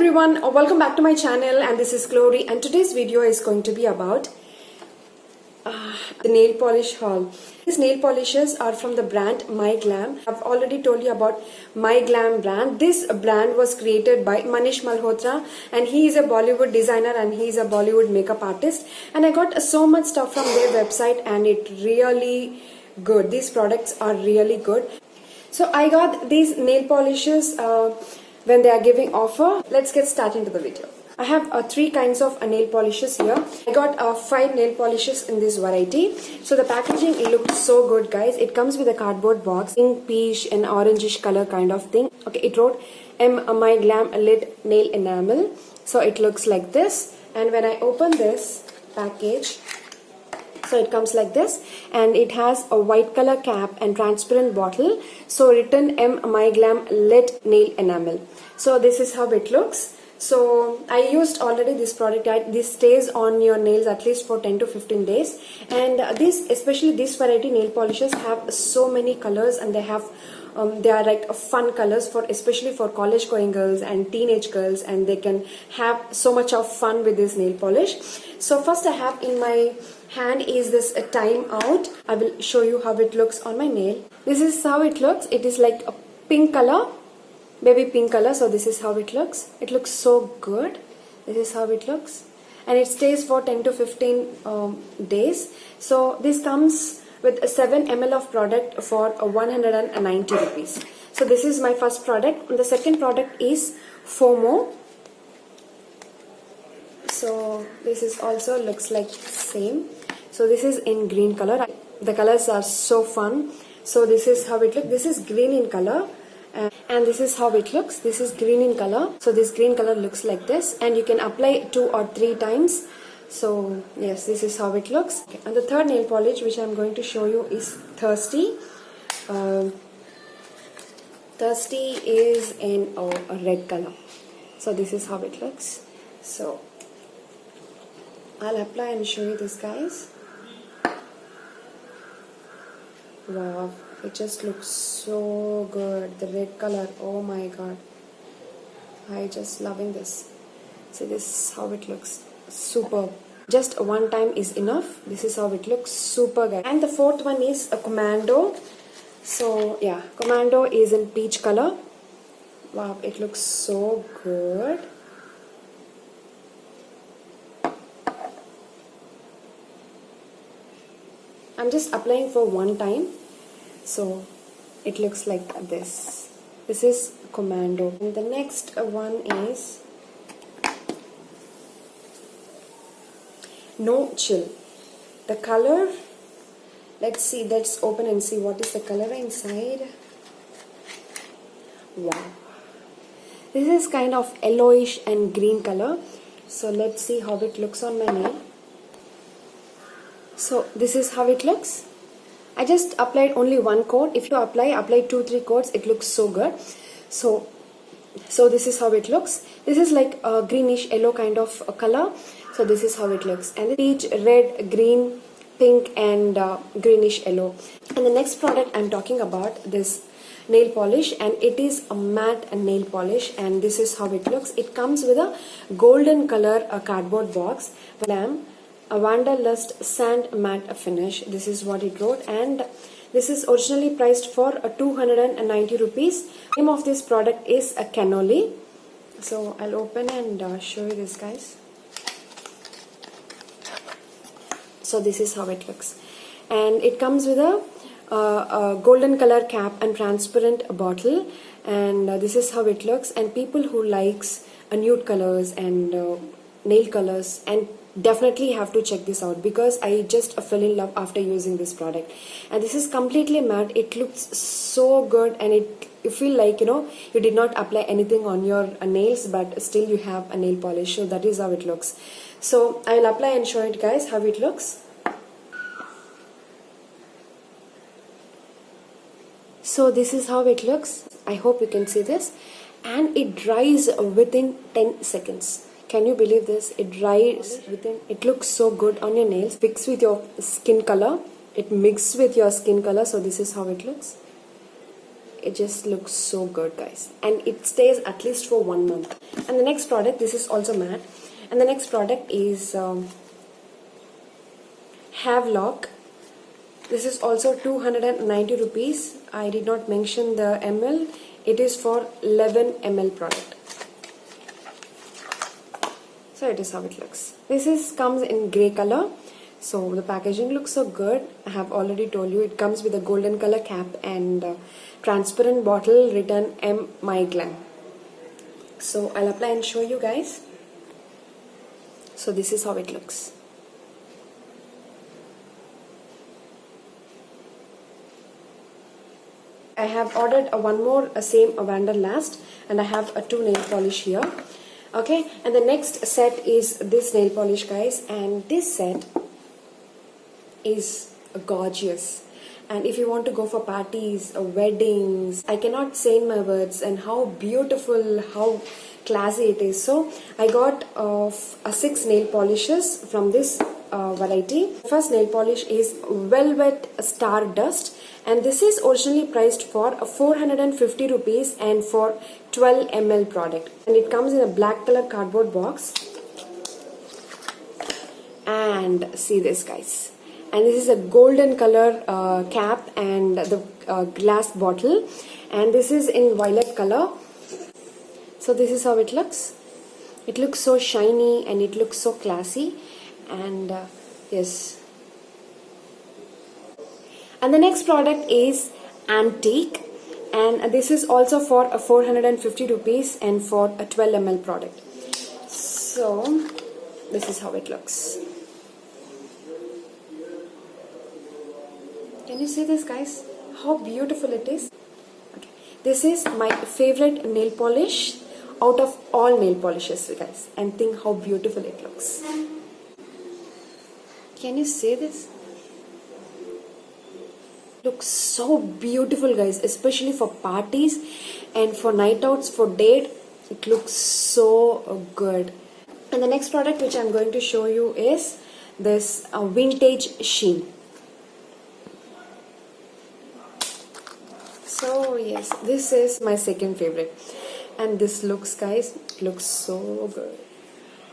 everyone, welcome back to my channel, and this is Glory, and today's video is going to be about the nail polish haul. These nail polishes are from the brand My Glam. I've already told you about My Glam brand. This brand was created by Manish Malhotra, and he is a Bollywood designer and he is a Bollywood makeup artist, and I got so much stuff from their website and it really good. These products are really good. So I got these nail polishes when they are giving offer. Let's get started into the video. I have 3 kinds of nail polishes here. I got 5 nail polishes in this variety. So the packaging, it looks so good, guys. It comes with a cardboard box, pink, peach and orangish color kind of thing. Okay, it wrote My Glam Lit Nail Enamel. So it looks like this, and when I open this package, so it comes like this, and it has a white color cap and transparent bottle. So written My Glam Lit Nail Enamel. So this is how it looks. So I used already this product. This stays on your nails at least for 10 to 15 days. And especially this variety nail polishes have so many colors, and they are like fun colors for especially for college going girls and teenage girls, and they can have so much of fun with this nail polish. So first I have in my hand is this Time Out. I will show you how it looks on my nail. This is how it looks. It is like a pink color, baby pink color. So this is how it looks. It looks so good. This is how it looks, and it stays for 10 to 15 days. So this comes with a 7 ml of product for 190 rupees. So this is my first product. And the second product is FOMO. So this is also looks like same. So this is in green color. The colors are so fun. So this is how it looks. This is green in color, and this is how it looks. This is green in color. So this green color looks like this, and you can apply 2 or 3 times. So yes, this is how it looks. Okay. And the third nail polish which I'm going to show you is Thirsty. Thirsty is in a red color. So this is how it looks. So I'll apply and show you this, guys. Wow, it just looks so good. The red color, oh my god, I just loving this. So this is how it looks. Superb. Just one time is enough. This is how it looks. Super good. And the fourth one is a Commando. So yeah, Commando is in peach color. Wow, it looks so good. I'm just applying for one time. So it looks like this. This is Commando. And the next one is No Chill. The color, let's see, let's open and see what is the color inside. Wow, this is kind of yellowish and green color. So let's see how it looks on my nail. So this is how it looks. I just applied only 1 coat. If you apply 2-3 coats, it looks so good. So this is how it looks. This is like a greenish yellow kind of a color. So this is how it looks. And the peach, red, green, pink and greenish yellow. And the next product I'm talking about, this nail polish, and it is a matte nail polish, and this is how it looks. It comes with a golden color cardboard box. A Wanderlust Sand Matte Finish. This is what it wrote, and this is originally priced for 290 rupees. The name of this product is a Cannoli. So I'll open and show you this, guys. So this is how it looks, and it comes with a golden color cap and transparent bottle, and this is how it looks. And people who likes nude colors and nail colors and definitely have to check this out, because I just fell in love after using this product. And this is completely matte. It looks so good, and you feel like you did not apply anything on your nails, but still you have a nail polish. So that is how it looks. So I will apply and show it, guys, how it looks. So this is how it looks. I hope you can see this, and it dries within 10 seconds. Can you believe this? It dries within, it looks so good on your nails. Mix with your skin color. It mixes with your skin color. So this is how it looks. It just looks so good, guys, and it stays at least for 1 month. And the next product, this is also matte, and the next product is Havelock. This is also 290 rupees. I did not mention the ml. It is for 11 ml product. So it is how it looks. This comes in grey color. So the packaging looks so good. I have already told you it comes with a golden color cap and transparent bottle written M My Glam. So I'll apply and show you guys. So this is how it looks. I have ordered one more same Wanderlust, and I have a 2 nail polish here. Okay, and the next set is this nail polish, guys, and this set is gorgeous. And if you want to go for parties or weddings, I cannot say in my words and how beautiful, how classy it is. So I got 6 nail polishes from this variety. First nail polish is Velvet Stardust, and this is originally priced for 450 rupees and for 12 ml product, and it comes in a black color cardboard box. And see this, guys, and this is a golden color cap and the glass bottle, and this is in violet color. So this is how it looks. It looks so shiny and it looks so classy, and yes. And the next product is Antique, and this is also for 450 rupees and for a 12 ml product. So this is how it looks. Can you see this, guys? How beautiful it is. Okay. This is my favorite nail polish out of all nail polishes, guys, and think how beautiful it looks. Can you see this? Looks so beautiful, guys, especially for parties and for night outs, for date. It looks so good. And the next product which I'm going to show you is this vintage sheen. So yes, this is my second favorite, and this looks, guys, looks so good.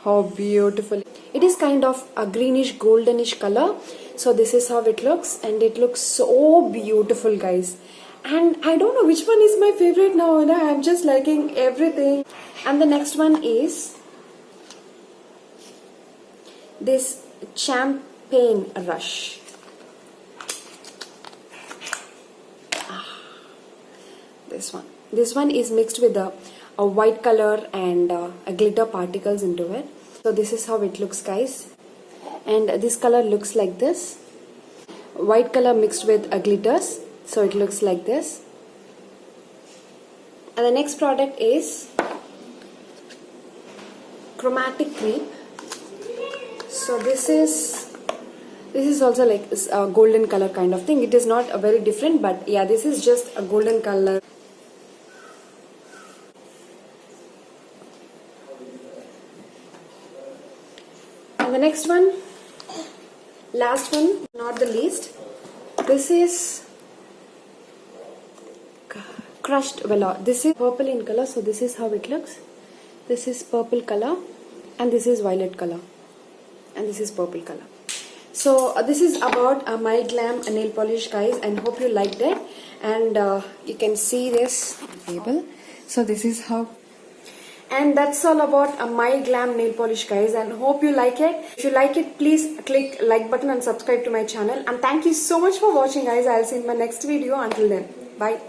How beautiful. It is kind of a greenish goldenish color. So this is how it looks, and it looks so beautiful, guys. And I don't know which one is my favorite now, and I'm just liking everything. And the next one is this Champagne Rush. This one is mixed with a white color and a glitter particles into it. So this is how it looks, guys. And this color looks like this. White color mixed with glitters. So it looks like this. And the next product is Chromatic Creep. So this is also like a golden color kind of thing. It is not a very different, but yeah, this is just a golden color. And the next one, last one, not the least, this is Crushed Velour. This is purple in color, so this is how it looks. This is purple color, and this is violet color, and this is purple color. So this is about a My Glam nail polish, guys, and hope you liked it. And you can see this table. So this is how. And that's all about a My Glam nail polish, guys, and hope you like it. If you like it, please click like button and subscribe to my channel. And thank you so much for watching, guys. I'll see you in my next video. Until then, bye.